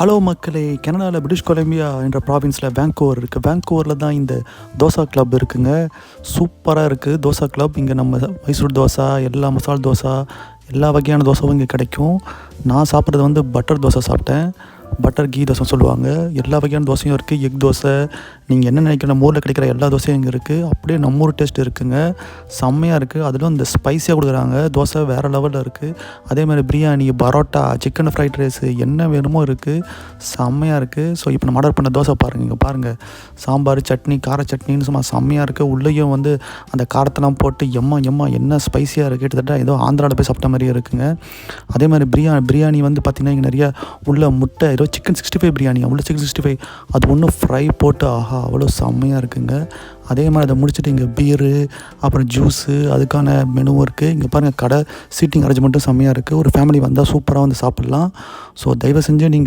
Hello மக்களே! கனடாவில் British Columbia என்ற ப்ராவின்ஸில் வேன்கூவர் இருக்குது. வேன்கூவரில் தான் இந்த தோசா கிளப் இருக்குங்க. சூப்பராக இருக்குது தோசா கிளப். இங்கே நம்ம மைசூர் தோசை, எல்லா மசால் தோசை, எல்லா வகையான தோசையும் இங்கே கிடைக்கும். நான் சாப்பிட்றது வந்து பட்டர் தோசை சாப்பிட்டேன். பட்டர் கீ தோசை சொல்லுவாங்க. எல்லா வகையான தோசையும் இருக்குது. எக் தோசை, நீங்கள் என்ன நினைக்கிற நம்ம ஊரில் கிடைக்கிற எல்லா தோசையும் இங்கே இருக்குது. அப்படியே நம்ம ஊர் டேஸ்ட் இருக்குங்க. செம்மையாக இருக்குது. அதிலும் இந்த ஸ்பைஸியாக கொடுக்குறாங்க. தோசை வேறு லெவலில் இருக்குது. அதே மாதிரி biryani, parotta, chicken fried rice என்ன வேணுமோ இருக்குது. செம்மையாக இருக்குது. ஸோ இப்போ நம்ம ஆர்டர் பண்ண தோசை பாருங்கள். இங்கே பாருங்கள், சாம்பார், சட்னி, கார சட்னின்னு சும்மா செம்மையாக இருக்குது. உள்ளேயும் வந்து அந்த காரத்தெல்லாம் போட்டு எம்மா என்ன ஸ்பைஸியாக இருக்குது. கிட்டத்தட்ட ஏதோ ஆந்திராவில் போய் சாப்பிட்ட மாதிரியே இருக்குங்க. அதே மாதிரி பிரியாணி வந்து பார்த்திங்கன்னா இங்கே நிறையா உள்ள முட்டை, ஏதோ சிக்கன் 65 பிரியாணி, உள்ள சிக்கன் 65 அது ஒன்றும் ஃப்ரை போட்டு ஆஹா அவ்வளோ செம்மையாக இருக்குங்க. அதே மாதிரி அதை முடிச்சுட்டு இங்கே பீரு, அப்புறம் ஜூஸு, அதுக்கான மெனுவும் இருக்குது. இங்கே பாருங்கள், கடை சீட்டிங் அரேஞ்ச்மெண்ட்டும் செம்மையாக இருக்குது. ஒரு ஃபேமிலி வந்தால் சூப்பராக வந்து சாப்பிட்லாம். ஸோ தயவு செஞ்சு நீங்கள்